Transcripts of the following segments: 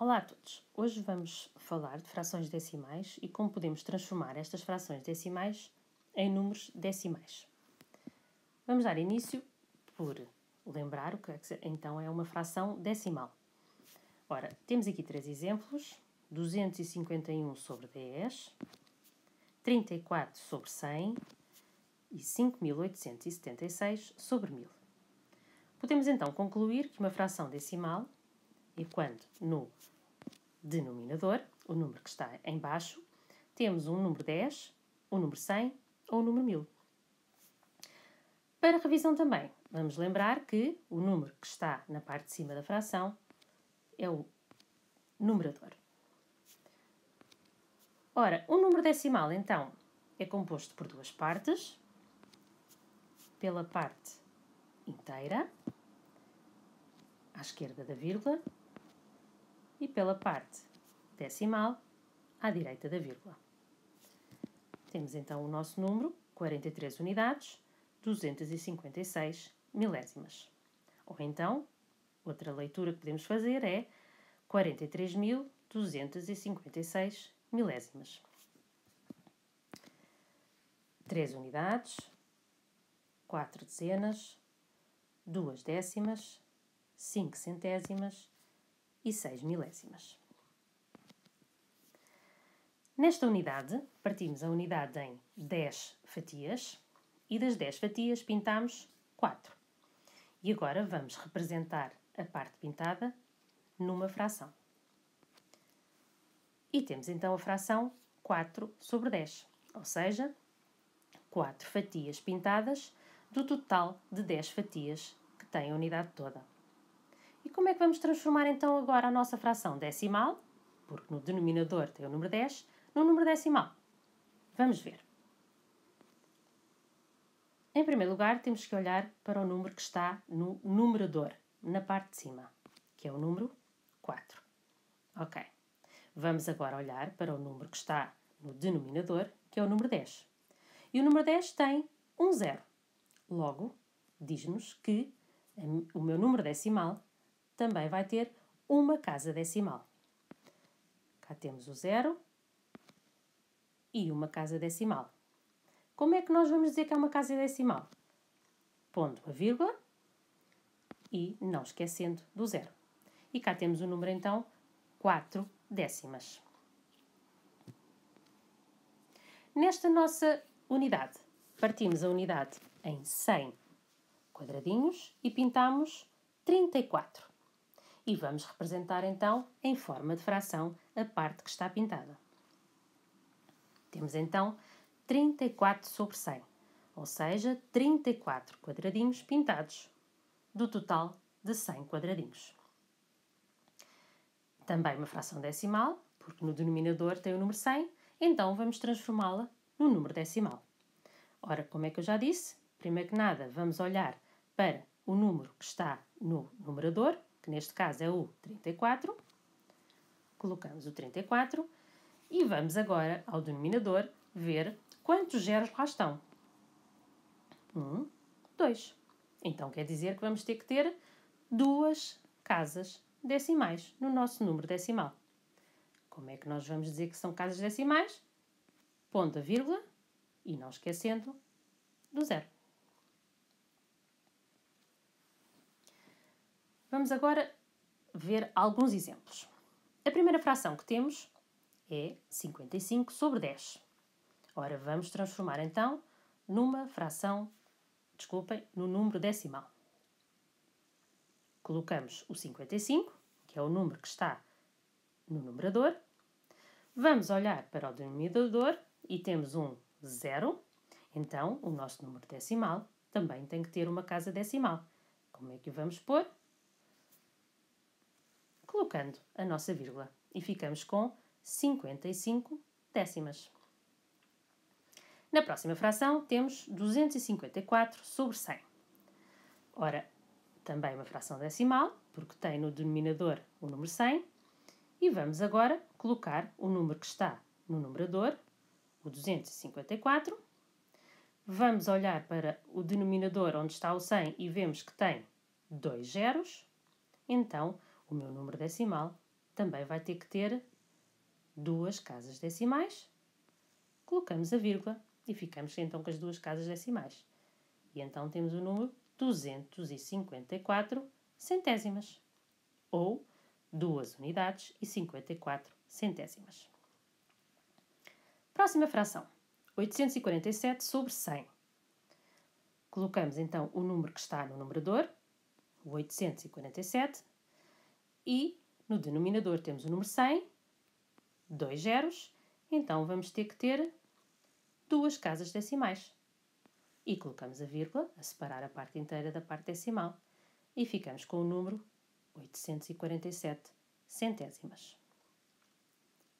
Olá a todos! Hoje vamos falar de frações decimais e como podemos transformar estas frações decimais em números decimais. Vamos dar início por lembrar o que então é uma fração decimal. Ora, temos aqui três exemplos: 251 sobre 10, 34 sobre 100 e 5.876 sobre 1000. Podemos então concluir que uma fração decimal é quando no denominador, o número que está em baixo, temos um número 10, um número 100 ou um número 1000. Para revisão também, vamos lembrar que o número que está na parte de cima da fração é o numerador. Ora, um número decimal, então, é composto por duas partes. Pela parte inteira, à esquerda da vírgula, e pela parte decimal, à direita da vírgula. Temos então o nosso número, 43 unidades, 256 milésimas. Ou então, outra leitura que podemos fazer é 43.256 milésimas. 3 unidades, 4 dezenas, 2 décimas, 5 centésimas e 6 milésimas. Nesta unidade, partimos a unidade em 10 fatias e das 10 fatias pintamos 4. E agora vamos representar a parte pintada numa fração. E temos então a fração 4 sobre 10, ou seja, 4 fatias pintadas do total de 10 fatias que tem a unidade toda. E como é que vamos transformar então agora a nossa fração decimal, porque no denominador tem o número 10, no número decimal? Vamos ver. Em primeiro lugar, temos que olhar para o número que está no numerador, na parte de cima, que é o número 4. Ok. Vamos agora olhar para o número que está no denominador, que é o número 10. E o número 10 tem um zero. Logo, diz-nos que o meu número decimal também vai ter uma casa decimal. Cá temos o zero e uma casa decimal. Como é que nós vamos dizer que é uma casa decimal? Pondo a vírgula e não esquecendo do zero. E cá temos o número, então, 4 décimas. Nesta nossa unidade, partimos a unidade em 100 quadradinhos e pintamos 34. E vamos representar, então, em forma de fração, a parte que está pintada. Temos, então, 34 sobre 100, ou seja, 34 quadradinhos pintados, do total de 100 quadradinhos. Também uma fração decimal, porque no denominador tem o número 100, então vamos transformá-la no número decimal. Ora, como é que eu já disse? Primeiro que nada, vamos olhar para o número que está no numerador, que neste caso é o 34. Colocamos o 34 e vamos agora ao denominador ver quantos zeros lá estão. 1, 2. Então quer dizer que vamos ter que ter duas casas decimais no nosso número decimal. Como é que nós vamos dizer que são casas decimais? Pondo a vírgula e não esquecendo do zero. Vamos agora ver alguns exemplos. A primeira fração que temos é 55 sobre 10. Ora, vamos transformar então numa fração, no número decimal. Colocamos o 55, que é o número que está no numerador. Vamos olhar para o denominador e temos um 0. Então, o nosso número decimal também tem que ter uma casa decimal. Como é que o vamos pôr? Colocando a nossa vírgula. E ficamos com 55 décimas. Na próxima fração temos 254 sobre 100. Ora, também uma fração decimal, porque tem no denominador o número 100. E vamos agora colocar o número que está no numerador, o 254. Vamos olhar para o denominador onde está o 100 e vemos que tem 2 zeros. Então, o meu número decimal também vai ter que ter 2 casas decimais. Colocamos a vírgula e ficamos então com as 2 casas decimais. E então temos o número 254 centésimas, ou 2 unidades e 54 centésimas. Próxima fração, 847 sobre 100. Colocamos então o número que está no numerador, o 847, e no denominador temos o número 100, 2 zeros, então vamos ter que ter 2 casas decimais. E colocamos a vírgula a separar a parte inteira da parte decimal e ficamos com o número 847 centésimas.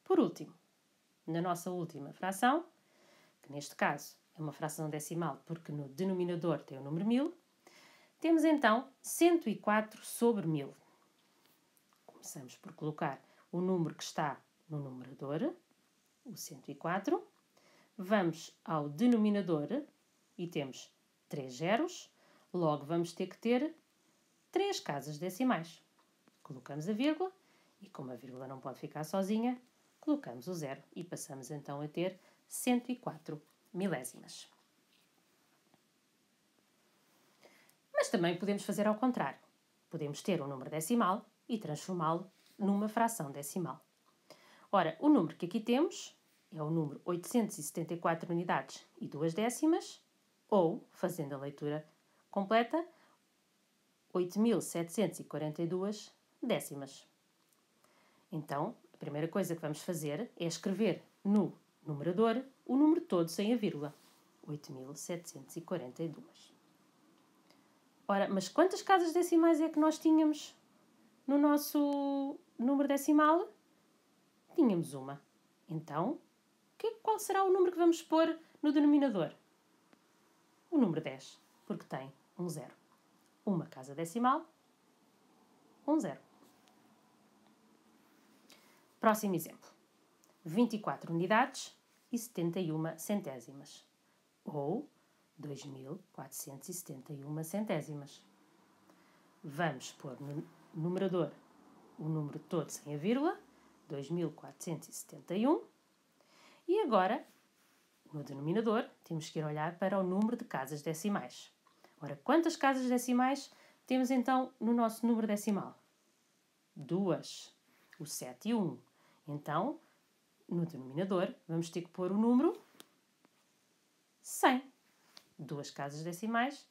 Por último, na nossa última fração, que neste caso é uma fração decimal porque no denominador tem o número 1000, temos então 104 sobre 1000. Começamos por colocar o número que está no numerador, o 104. Vamos ao denominador e temos 3 zeros, logo vamos ter que ter 3 casas decimais. Colocamos a vírgula e, como a vírgula não pode ficar sozinha, colocamos o zero e passamos então a ter 104 milésimas. Mas também podemos fazer ao contrário. Podemos ter um número decimal e transformá-lo numa fração decimal. Ora, o número que aqui temos é o número 874 unidades e 2 décimas, ou, fazendo a leitura completa, 8.742 décimas. Então, a primeira coisa que vamos fazer é escrever no numerador o número todo sem a vírgula, 8.742. Ora, mas quantas casas decimais é que nós tínhamos no nosso número decimal? Tínhamos uma. Então, qual será o número que vamos pôr no denominador? O número 10, porque tem um zero. Uma casa decimal, um zero. Próximo exemplo. 24 unidades e 71 centésimas, ou 2.471 centésimas. Vamos pôr no numerador o número todo sem a vírgula, 2.471. E agora, no denominador, temos que ir olhar para o número de casas decimais. Ora, quantas casas decimais temos então no nosso número decimal? 2, o 7 e o 1. Então, no denominador, vamos ter que pôr o número 100. 2 casas decimais,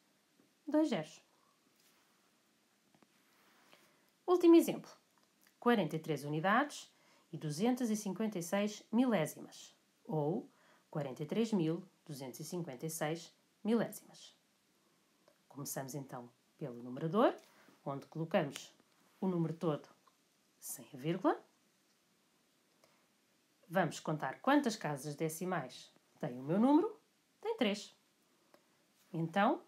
2 zeros. Último exemplo. 43 unidades e 256 milésimas, ou 43.256 milésimas. Começamos então pelo numerador, onde colocamos o número todo sem a vírgula. Vamos contar quantas casas decimais tem o meu número. Tem 3. Então,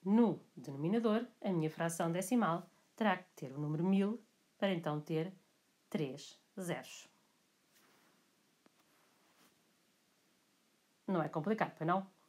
no denominador, a minha fração decimal terá que ter o número 1000 para então ter 3 zeros. Não é complicado, pois não?